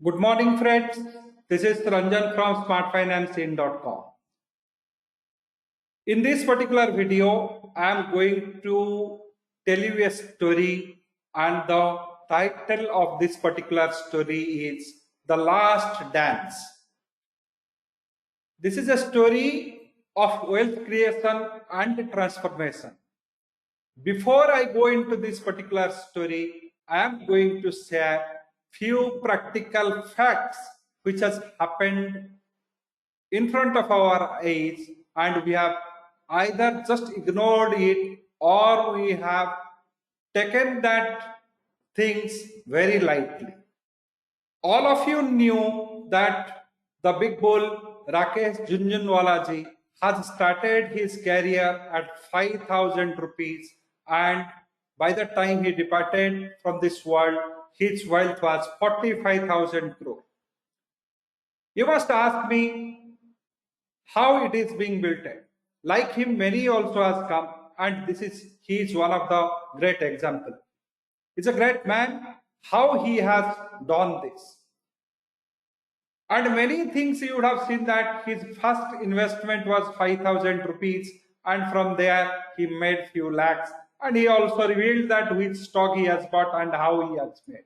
Good morning, friends. This is Ranjan from smartfinancein.com. In this particular video, I am going to tell you a story, and the title of this particular story is The Last Dance. This is a story of wealth creation and transformation. Before I go into this particular story, I am going to share few practical facts which has happened in front of our eyes, and we have either just ignored it or we have taken that things very lightly. All of you knew that the big bull Rakesh Jhunjhunwala ji has started his career at 5,000 rupees, and by the time he departed from this world, his wealth was 45,000 crore. You must ask me how it is being built. Like him, many also has come, and he is one of the great example. He's a great man. How he has done this, and many things you would have seen that his first investment was 5,000 rupees, and from there he made few lakhs, and he also revealed that which stock he has bought and how he has made.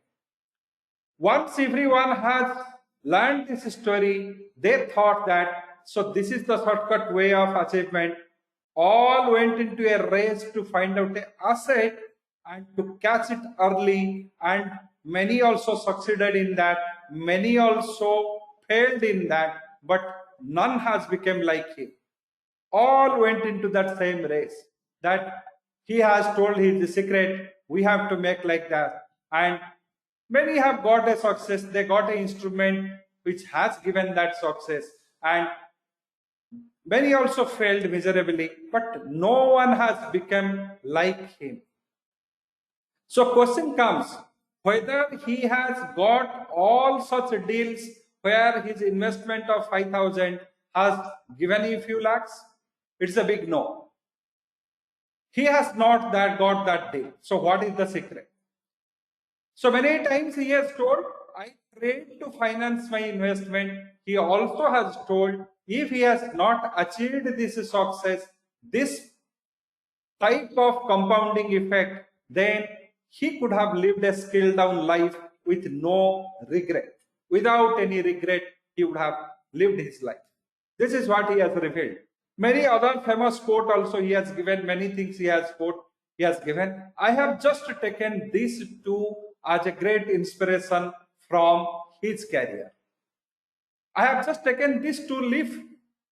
Once everyone has learned this story, they thought that so this is the shortcut way of achievement. All went into a race to find out an asset and to catch it early, and many also succeeded in that. Many also failed in that, but none has become like him. All went into that same race. That he has told his secret. We have to make like that, and many have got a success. They got an instrument which has given that success, and many also failed miserably, but no one has become like him. So question comes whether he has got all such deals where his investment of 5,000 has given you few lakhs. It's a big no. He has not got that deal. So what is the secret? So many times he has told, I trade to finance my investment. He also has told, if he has not achieved this success, this type of compounding effect, then he could have lived a scaled down life with no regret. Without any regret, he would have lived his life. This is what he has revealed. Many other famous quote also he has given, many things he has given. I have just taken these two as a great inspiration from his career. I have just taken these two leaves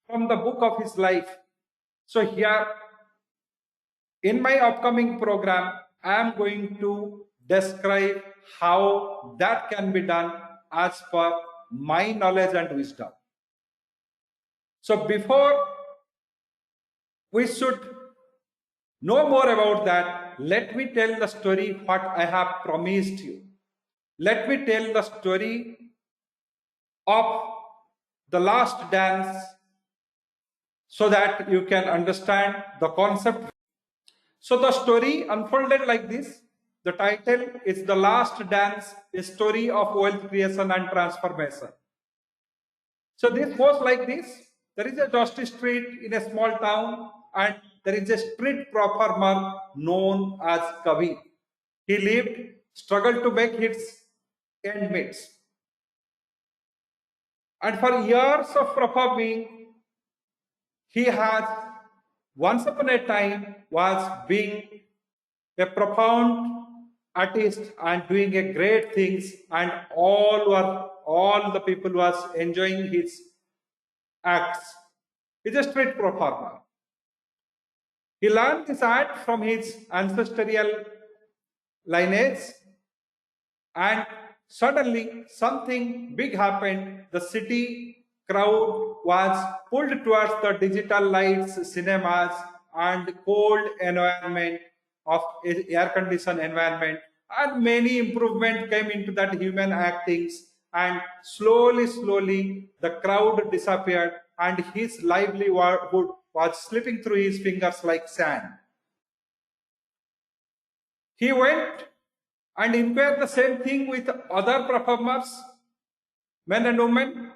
from the book of his life. So here, in my upcoming program, I am going to describe how that can be done as per my knowledge and wisdom. So before we should know more about that, let me tell the story what I have promised you. Let me tell the story of The Last Dance so that you can understand the concept. So the story unfolded like this. The title is The Last Dance, a story of wealth creation and transformation. So this goes like this. There is a dusty street in a small town, and there is a street performer known as Kavi. He lived, struggled to make his end meets. And for years of performing, he has once upon a time was being a profound artist and doing a great things, and all the people was enjoying his acts. He's a street performer. He learned this art from his ancestral lineage, and suddenly something big happened. The city crowd was pulled towards the digital lights, cinemas, and cold environment of air-conditioned environment, and many improvement came into that human actings, and slowly the crowd disappeared, and his livelihood was slipping through his fingers like sand. He went and inquired the same thing with other performers, men and women.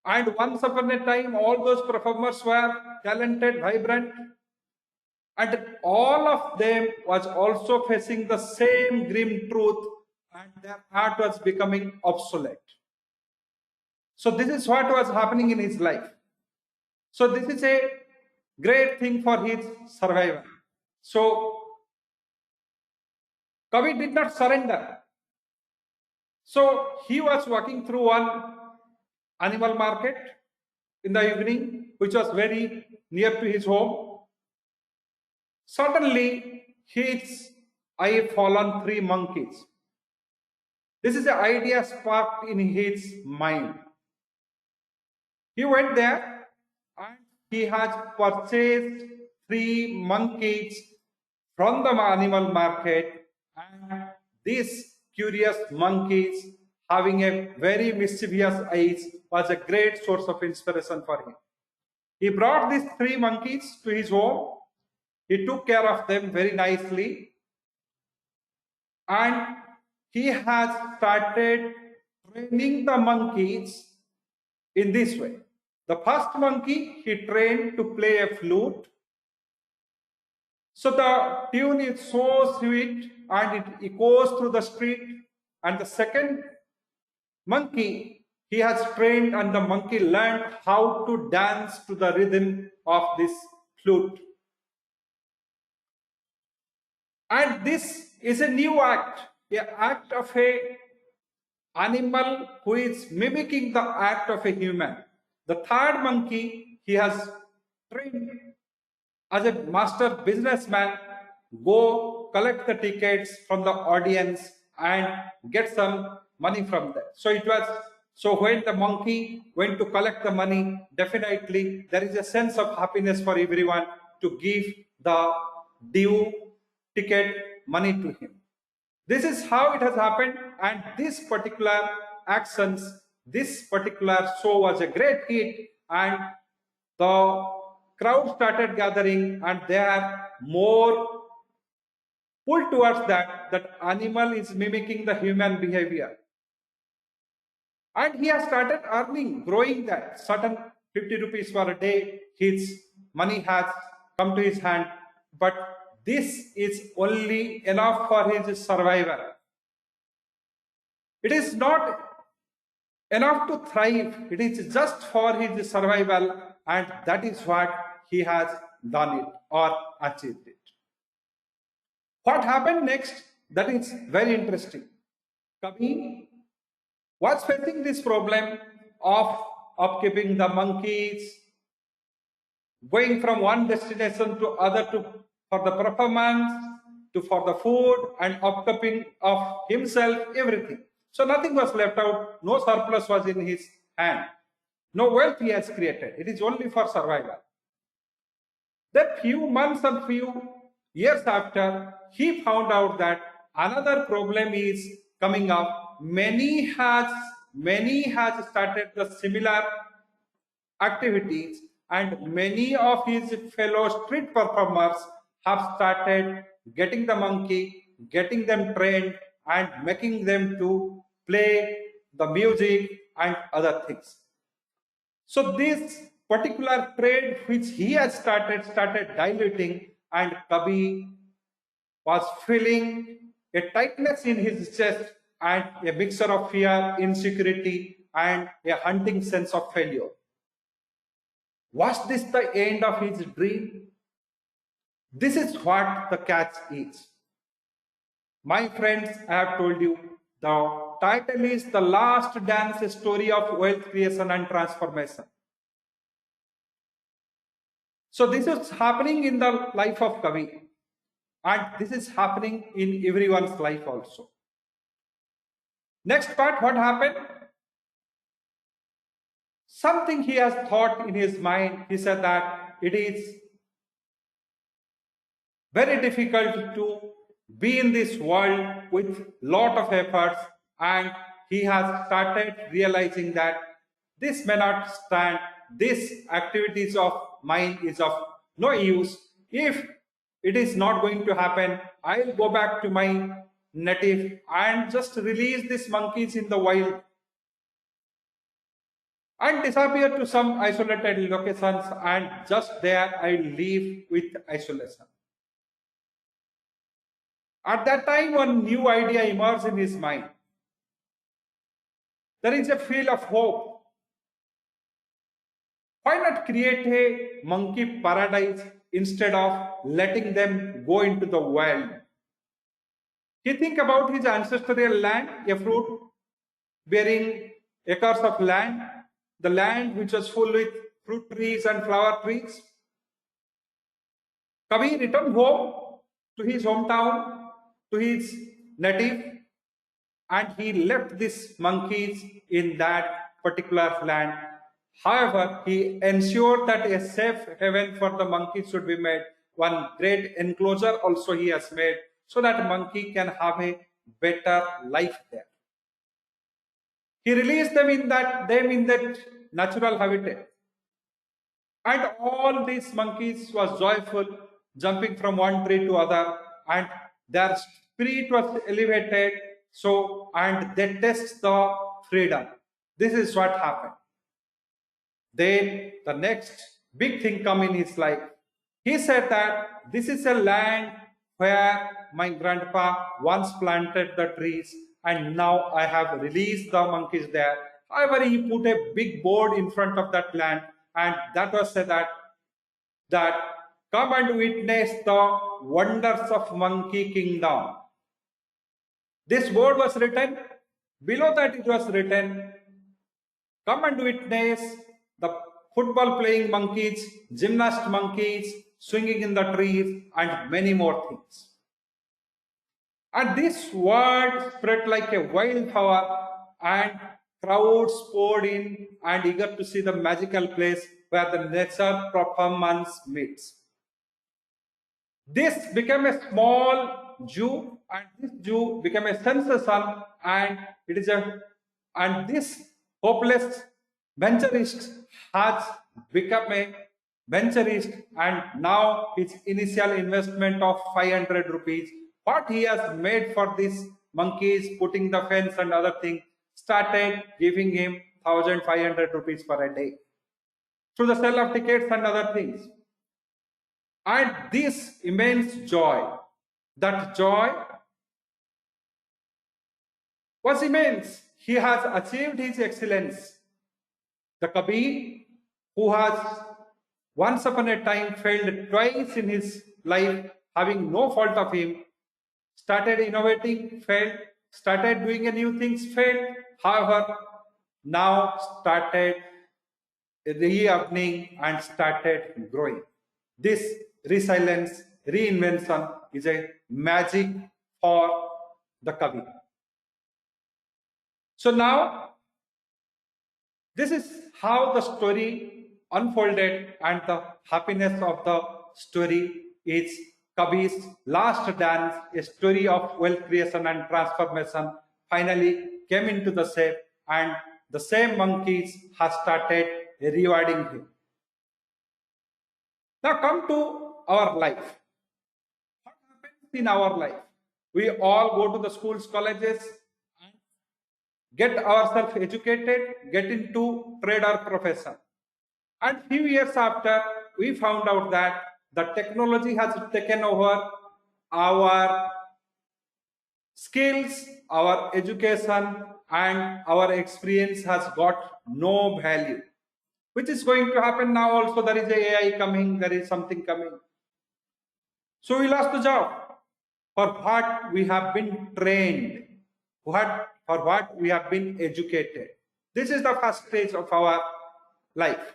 And once upon a time, all those performers were talented, vibrant, and all of them was also facing the same grim truth, and their art was becoming obsolete. So this is what was happening in his life. So this is a great thing for his survival. So Kavi did not surrender. So he was walking through one animal market in the evening, which was very near to his home. Suddenly, his eye fall on three monkeys. This is the idea sparked in his mind. He went there and he has purchased three monkeys from the animal market, and these curious monkeys having a very mischievous eyes was a great source of inspiration for him. He brought these three monkeys to his home. He took care of them very nicely, and he has started training the monkeys in this way. The first monkey he trained to play a flute. So the tune is so sweet and it echoes through the street. And the second monkey he has trained, and the monkey learned how to dance to the rhythm of this flute. And this is a new act, an act of a animal who is mimicking the act of a human. The third monkey he has trained as a master businessman, go collect the tickets from the audience and get some money from them. So it was, so when the monkey went to collect the money, definitely there is a sense of happiness for everyone to give the due ticket money to him. This is how it has happened, and this particular actions, this particular show was a great hit, and the crowd started gathering, and they are more pulled towards that animal is mimicking the human behavior. And he has started earning, growing that certain 50 rupees for a day, his money has come to his hand, but this is only enough for his survival. It is not enough to thrive, it is just for his survival, and that is what he has done it or achieved it. What happened next? That is very interesting. Kavi was facing this problem of upkeeping the monkeys, going from one destination to other for the performance, for the food and upkeeping of himself, everything. So nothing was left out, no surplus was in his hand, no wealth he has created. It is only for survival. Then few months and few years after, he found out that another problem is coming up. Many has started the similar activities, and many of his fellow street performers have started getting the monkey, getting them trained, and making them to play the music and other things. So this particular trade which he has started diluting, and Kavi was feeling a tightness in his chest and a mixture of fear, insecurity, and a haunting sense of failure. Was this the end of his dream? This is what the catch is. My friends, I have told you, the title is The Last Dance, Story of Wealth Creation and Transformation. So this is happening in the life of Kavi, and this is happening in everyone's life also. Next part, what happened? Something he has thought in his mind. He said that it is very difficult to be in this world with lot of efforts, and he has started realizing that this may not stand. This activities of mine is of no use. If it is not going to happen, I'll go back to my native and just release these monkeys in the wild. and disappear to some isolated locations, and just there I live with isolation. At that time, one new idea emerged in his mind. There is a feel of hope. Why not create a monkey paradise instead of letting them go into the wild? He think about his ancestral land, a fruit bearing acres of land, the land which was full with fruit trees and flower trees. Kavi returned home to his hometown, to his native, and he left these monkeys in that particular land. However, he ensured that a safe haven for the monkeys should be made. One great enclosure also he has made, so that monkey can have a better life there. He released them in that natural habitat. And all these monkeys was joyful, jumping from one tree to other, and their spirit was elevated. So, and they test the freedom. This is what happened. Then the next big thing come in his life. He said that this is a land where my grandpa once planted the trees, and now I have released the monkeys there. However, he put a big board in front of that land, and that was said that come and witness the wonders of Monkey Kingdom. This board was written. Below that it was written, come and witness the football playing monkeys, gymnast monkeys, swinging in the trees, and many more things. And this word spread like a wildfire, and crowds poured in and eager to see the magical place where the nature performance meets. This became a small zoo, and this zoo became a sensation, and this hopeless venturist has become a venturist, and now his initial investment of 500 rupees, what he has made for these monkeys, putting the fence and other things, started giving him 1,500 rupees per a day through the sale of tickets and other things. And this immense joy, that joy was immense. He has achieved his excellence. The Kabir, who has once upon a time failed twice in his life, having no fault of him, started innovating, failed, started doing a new things, failed. However, now started re-earning and started growing. This resilience, reinvention is a magic for the Kabir. So now, this is how the story unfolded, and the happiness of the story is Kabir's last dance, a story of wealth creation and transformation, finally came into the shape, and the same monkeys have started rewarding him. Now come to our life. What happens in our life? We all go to the schools, colleges, and get ourselves educated, get into trade or profession. And few years after, we found out that the technology has taken over our skills, our education, and our experience has got no value. Which is going to happen now also. There is AI coming, there is something coming. So we lost the job for what we have been trained, for what we have been educated. This is the first stage of our life.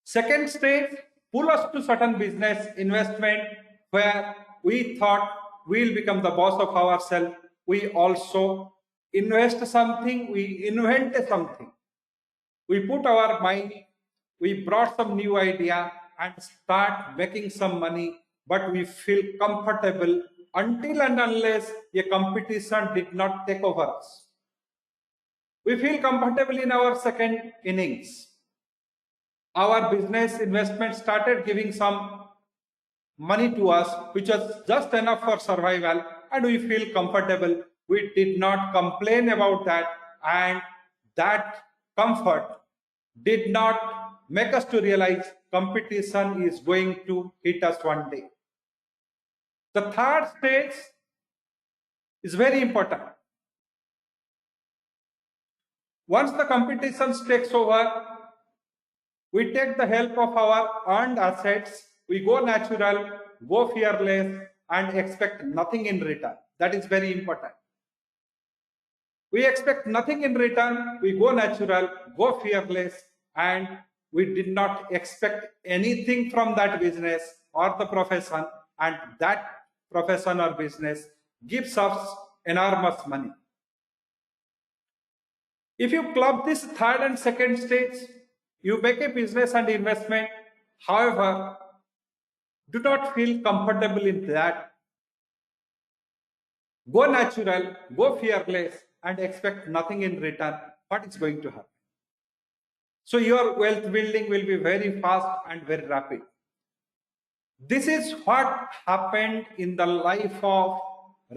Second stage, pull us to certain business investment where we thought we'll become the boss of ourselves. We also invest something, we invent something. We put our mind, we brought some new idea and start making some money, but we feel comfortable until and unless a competition did not take over us. We feel comfortable in our second innings. Our business investment started giving some money to us, which was just enough for survival, and we feel comfortable. We did not complain about that, and that comfort did not make us to realize competition is going to hit us one day. The third stage is very important. Once the competition takes over, we take the help of our earned assets, we go natural, go fearless, and expect nothing in return. That is very important. We expect nothing in return, we go natural, go fearless, and we did not expect anything from that business or the profession, and that profession or business gives us enormous money. If you club this third and second stage, you make a business and investment. However, do not feel comfortable in that. Go natural, go fearless, and expect nothing in return. What is going to happen? So your wealth building will be very fast and very rapid. This is what happened in the life of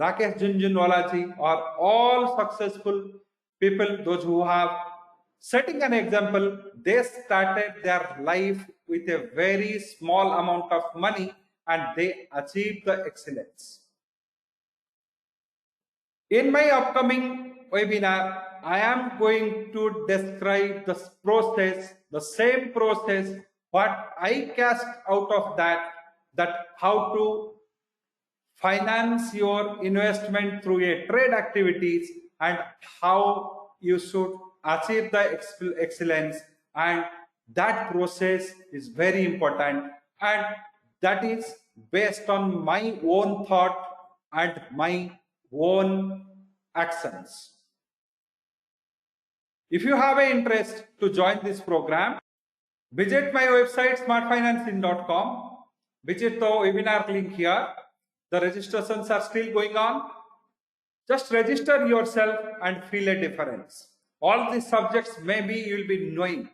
Rakesh Jhunjhunwala ji, or all successful people, those who have setting an example. They started their life with a very small amount of money and they achieved the excellence. In my upcoming webinar, I am going to describe the process, the same process, what I cast out of that how to finance your investment through a trade activities and how you should achieve the excellence. And that process is very important, and that is based on my own thought and my own actions. If you have an interest to join this program, visit my website smartfinancing.com. Visit the webinar link here. The registrations are still going on. Just register yourself and feel a difference. All these subjects maybe you will be knowing,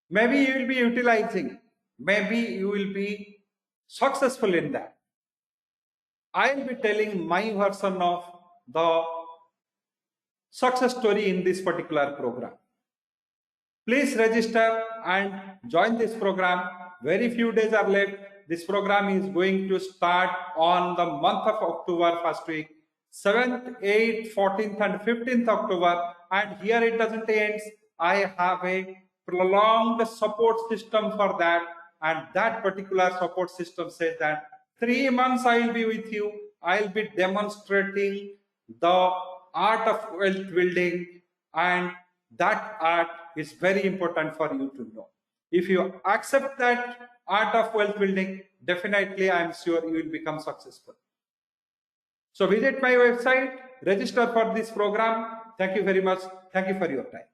maybe you will be utilizing, maybe you will be successful in that. I will be telling my version of the success story in this particular program. Please register and join this program. Very few days are left. This program is going to start on the month of October, first week, 7th, 8th, 14th and 15th October. And here it doesn't end. I have a prolonged support system for that. And that particular support system says that 3 months I will be with you. I will be demonstrating the art of wealth building, and that art is very important for you to know. If you accept that art of wealth building, definitely I am sure you will become successful. So visit my website, register for this program. Thank you very much. Thank you for your time.